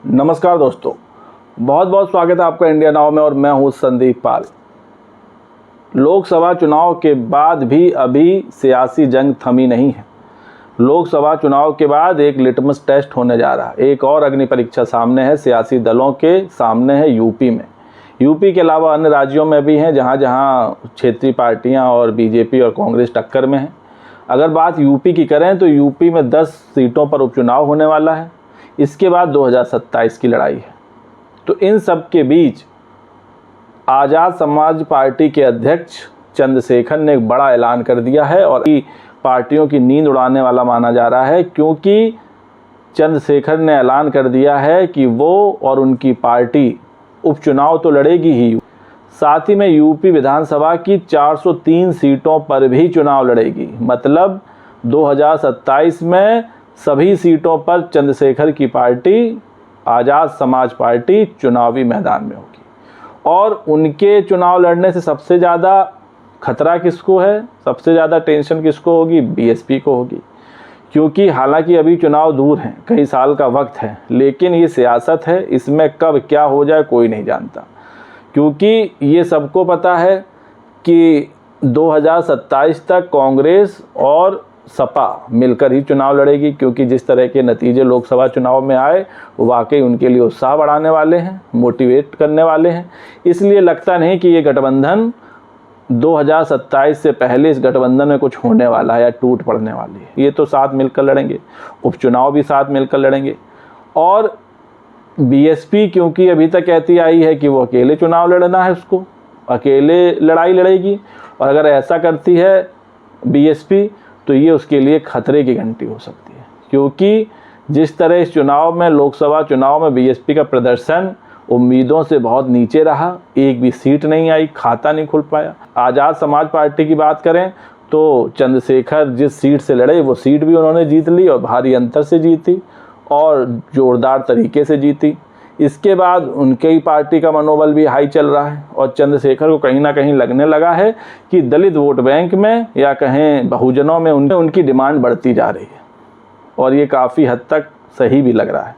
नमस्कार दोस्तों, बहुत बहुत स्वागत है आपका इंडिया नाउ में और मैं हूं संदीप पाल। लोकसभा चुनाव के बाद भी अभी सियासी जंग थमी नहीं है। लोकसभा चुनाव के बाद एक लिटमस टेस्ट होने जा रहा है। एक और अग्नि परीक्षा सामने है, सियासी दलों के सामने है यूपी में। यूपी के अलावा अन्य राज्यों में भी हैं जहां जहां क्षेत्रीय पार्टियां और बीजेपी और कांग्रेस टक्कर में हैं। अगर बात यूपी की करें तो यूपी में 10 सीटों पर उपचुनाव होने वाला है। इसके बाद 2027 की लड़ाई है। तो इन सब के बीच आज़ाद समाज पार्टी के अध्यक्ष चंद्रशेखर ने एक बड़ा ऐलान कर दिया है और पार्टियों की नींद उड़ाने वाला माना जा रहा है, क्योंकि चंद्रशेखर ने ऐलान कर दिया है कि वो और उनकी पार्टी उपचुनाव तो लड़ेगी ही, साथ ही में यूपी विधानसभा की 403 सीटों पर भी चुनाव लड़ेगी। मतलब 2027 में सभी सीटों पर चंद्रशेखर की पार्टी आज़ाद समाज पार्टी चुनावी मैदान में होगी। और उनके चुनाव लड़ने से सबसे ज़्यादा खतरा किसको है, सबसे ज़्यादा टेंशन किसको होगी? बीएसपी को होगी। क्योंकि हालांकि अभी चुनाव दूर हैं, कई साल का वक्त है, लेकिन ये सियासत है, इसमें कब क्या हो जाए कोई नहीं जानता। क्योंकि ये सबको पता है कि 2027 तक कांग्रेस और सपा मिलकर ही चुनाव लड़ेगी, क्योंकि जिस तरह के नतीजे लोकसभा चुनाव में आए वो वाकई उनके लिए उत्साह बढ़ाने वाले हैं, मोटिवेट करने वाले हैं। इसलिए लगता नहीं कि ये गठबंधन 2027 से पहले इस गठबंधन में कुछ होने वाला है या टूट पड़ने वाली है। ये तो साथ मिलकर लड़ेंगे, उपचुनाव भी साथ मिलकर लड़ेंगे। और बीएसपी क्योंकि अभी तक कहती आई है कि वो अकेले चुनाव लड़ना है, उसको अकेले लड़ाई लड़ेगी, और अगर ऐसा करती है बीएसपी तो ये उसके लिए खतरे की घंटी हो सकती है। क्योंकि जिस तरह इस चुनाव में, लोकसभा चुनाव में बीएसपी का प्रदर्शन उम्मीदों से बहुत नीचे रहा, एक भी सीट नहीं आई, खाता नहीं खुल पाया। आज़ाद समाज पार्टी की बात करें तो चंद्रशेखर जिस सीट से लड़े वो सीट भी उन्होंने जीत ली और भारी अंतर से जीती और ज़ोरदार तरीके से जीती। इसके बाद उनके ही पार्टी का मनोबल भी हाई चल रहा है और चंद्रशेखर को कहीं ना कहीं लगने लगा है कि दलित वोट बैंक में या कहें बहुजनों में उनकी डिमांड बढ़ती जा रही है। और ये काफ़ी हद तक सही भी लग रहा है,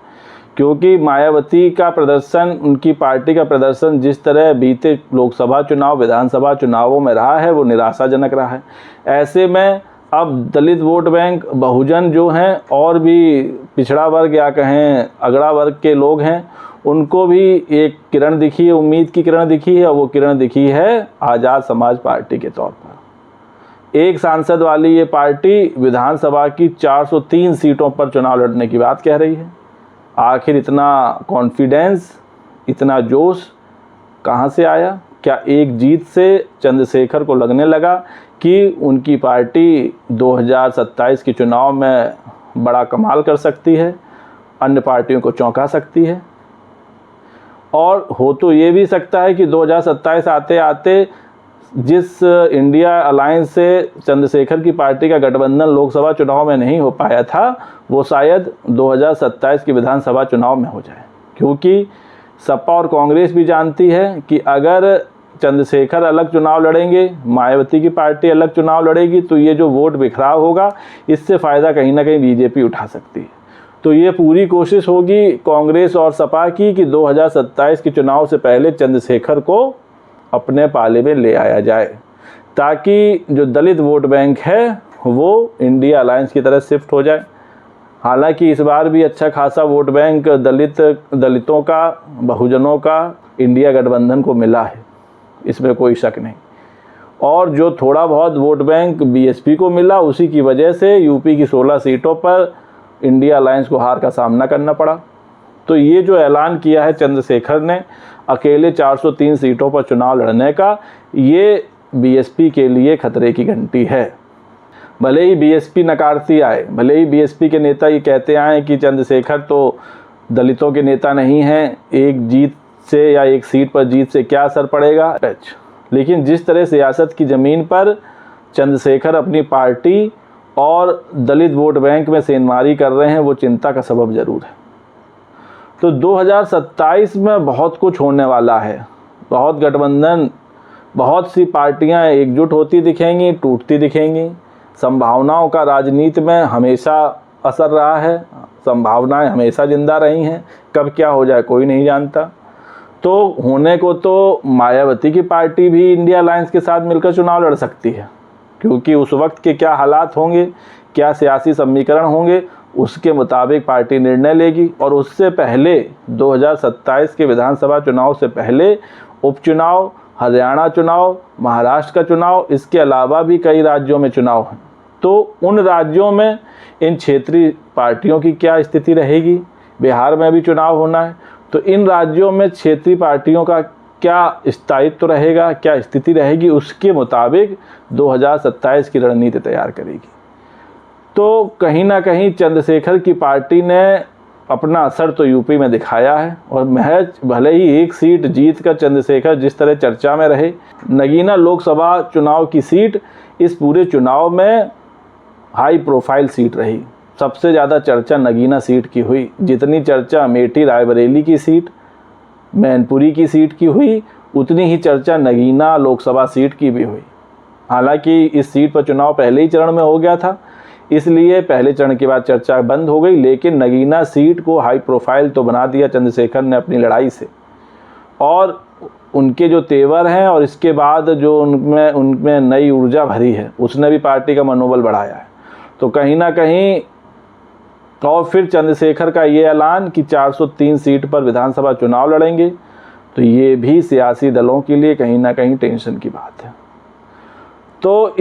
क्योंकि मायावती का प्रदर्शन, उनकी पार्टी का प्रदर्शन जिस तरह बीते लोकसभा चुनाव, विधानसभा चुनावों में रहा है वो निराशाजनक रहा है। ऐसे में अब दलित वोट बैंक, बहुजन जो हैं और भी पिछड़ा वर्ग या कहें अगड़ा वर्ग के लोग हैं, उनको भी एक किरण दिखी है, उम्मीद की किरण दिखी है, और वो किरण दिखी है आज़ाद समाज पार्टी के तौर पर। एक सांसद वाली ये पार्टी विधानसभा की 403 सीटों पर चुनाव लड़ने की बात कह रही है। आखिर इतना कॉन्फिडेंस, इतना जोश कहाँ से आया? क्या एक जीत से चंद्रशेखर को लगने लगा कि उनकी पार्टी 2027 के चुनाव में बड़ा कमाल कर सकती है, अन्य पार्टियों को चौंका सकती है? और हो तो ये भी सकता है कि 2027 आते आते जिस इंडिया अलायंस से चंद्रशेखर की पार्टी का गठबंधन लोकसभा चुनाव में नहीं हो पाया था, वो शायद 2027 के विधानसभा चुनाव में हो जाए। क्योंकि सपा और कांग्रेस भी जानती है कि अगर चंद्रशेखर अलग चुनाव लड़ेंगे, मायावती की पार्टी अलग चुनाव लड़ेगी, तो ये जो वोट बिखराव होगा इससे फ़ायदा कहीं ना कहीं बीजेपी उठा सकती है। तो ये पूरी कोशिश होगी कांग्रेस और सपा की कि 2027 के चुनाव से पहले चंद्रशेखर को अपने पाले में ले आया जाए, ताकि जो दलित वोट बैंक है वो इंडिया अलायंस की तरफ शिफ्ट हो जाए। हालांकि इस बार भी अच्छा खासा वोट बैंक दलितों का, बहुजनों का इंडिया गठबंधन को मिला है, इसमें कोई शक नहीं। और जो थोड़ा बहुत वोट बैंक बीएसपी को मिला, उसी की वजह से यूपी की 16 सीटों पर इंडिया अलायंस को हार का सामना करना पड़ा। तो ये जो ऐलान किया है चंद्रशेखर ने अकेले 403 सीटों पर चुनाव लड़ने का, ये बीएसपी के लिए खतरे की घंटी है। भले ही बीएसपी नकारती आए, भले ही बीएसपी के नेता ये कहते आए कि चंद्रशेखर तो दलितों के नेता नहीं हैं, एक जीत से या एक सीट पर जीत से क्या असर पड़ेगा, लेकिन जिस तरह सियासत की ज़मीन पर चंद्रशेखर अपनी पार्टी और दलित वोट बैंक में सेंधमारी कर रहे हैं, वो चिंता का सबब ज़रूर है। तो 2027 में बहुत कुछ होने वाला है। बहुत गठबंधन, बहुत सी पार्टियां एकजुट होती दिखेंगी, टूटती दिखेंगी। संभावनाओं का राजनीति में हमेशा असर रहा है। संभावनाएं हमेशा जिंदा रही हैं, कब क्या हो जाए कोई नहीं जानता। तो होने को तो मायावती की पार्टी भी इंडिया अलायंस के साथ मिलकर चुनाव लड़ सकती है, क्योंकि उस वक्त के क्या हालात होंगे, क्या सियासी समीकरण होंगे, उसके मुताबिक पार्टी निर्णय लेगी। और उससे पहले 2027 के विधानसभा चुनाव से पहले उपचुनाव, हरियाणा चुनाव, महाराष्ट्र का चुनाव, इसके अलावा भी कई राज्यों में चुनाव हैं। तो उन राज्यों में इन क्षेत्रीय पार्टियों की क्या स्थिति रहेगी, बिहार में भी चुनाव होना है, तो इन राज्यों में क्षेत्रीय पार्टियों का क्या स्थायित्व रहेगा, क्या स्थिति रहेगी, उसके मुताबिक 2027 की रणनीति तैयार करेगी। तो कहीं ना कहीं चंद्रशेखर की पार्टी ने अपना असर तो यूपी में दिखाया है, और महज भले ही एक सीट जीत कर चंद्रशेखर जिस तरह चर्चा में रहे, नगीना लोकसभा चुनाव की सीट इस पूरे चुनाव में हाई प्रोफाइल सीट रही। सबसे ज़्यादा चर्चा नगीना सीट की हुई, जितनी चर्चा अमेठी रायबरेली की सीट, मैनपुरी की सीट की हुई, उतनी ही चर्चा नगीना लोकसभा सीट की भी हुई। हालांकि इस सीट पर चुनाव पहले ही चरण में हो गया था, इसलिए पहले चरण के बाद चर्चा बंद हो गई, लेकिन नगीना सीट को हाई प्रोफाइल तो बना दिया चंद्रशेखर ने अपनी लड़ाई से। और उनके जो तेवर हैं और इसके बाद जो उनमें नई ऊर्जा भरी है, उसने भी पार्टी का मनोबल बढ़ाया है। तो कहीं ना कहीं और फिर चंद्रशेखर का ये ऐलान कि 403 सीट पर विधानसभा चुनाव लड़ेंगे, तो ये भी सियासी दलों के लिए कहीं ना कहीं टेंशन की बात है। तो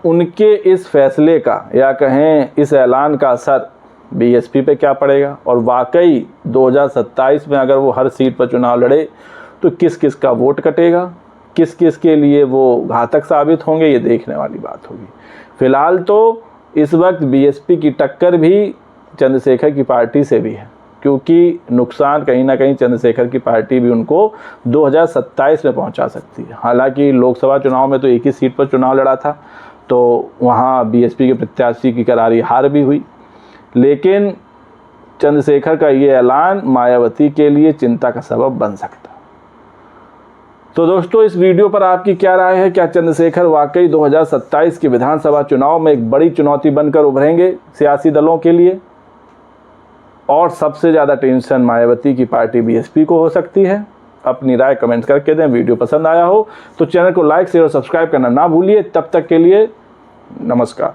उनके इस फैसले का, या कहें इस ऐलान का असर बीएसपी पे क्या पड़ेगा, और वाकई 2027 में अगर वो हर सीट पर चुनाव लड़े तो किस किस का वोट कटेगा, किस किस के लिए वो घातक साबित होंगे, ये देखने वाली बात होगी। फिलहाल तो इस वक्त बीएसपी की टक्कर भी चंद्रशेखर की पार्टी से भी है, क्योंकि नुकसान कहीं ना कहीं चंद्रशेखर की पार्टी भी उनको 2027 में पहुंचा सकती है। हालांकि लोकसभा चुनाव में तो एक ही सीट पर चुनाव लड़ा था, तो वहां बीएसपी के प्रत्याशी की करारी हार भी हुई, लेकिन चंद्रशेखर का ये ऐलान मायावती के लिए चिंता का सबब बन सकता है। तो दोस्तों, इस वीडियो पर आपकी क्या राय है? क्या चंद्रशेखर वाकई 2027 के विधानसभा चुनाव में एक बड़ी चुनौती बनकर उभरेंगे सियासी दलों के लिए? और सबसे ज़्यादा टेंशन मायावती की पार्टी बीएसपी को हो सकती है? अपनी राय कमेंट करके दें। वीडियो पसंद आया हो तो चैनल को लाइक, शेयर और सब्सक्राइब करना ना भूलिए। तब तक के लिए नमस्कार।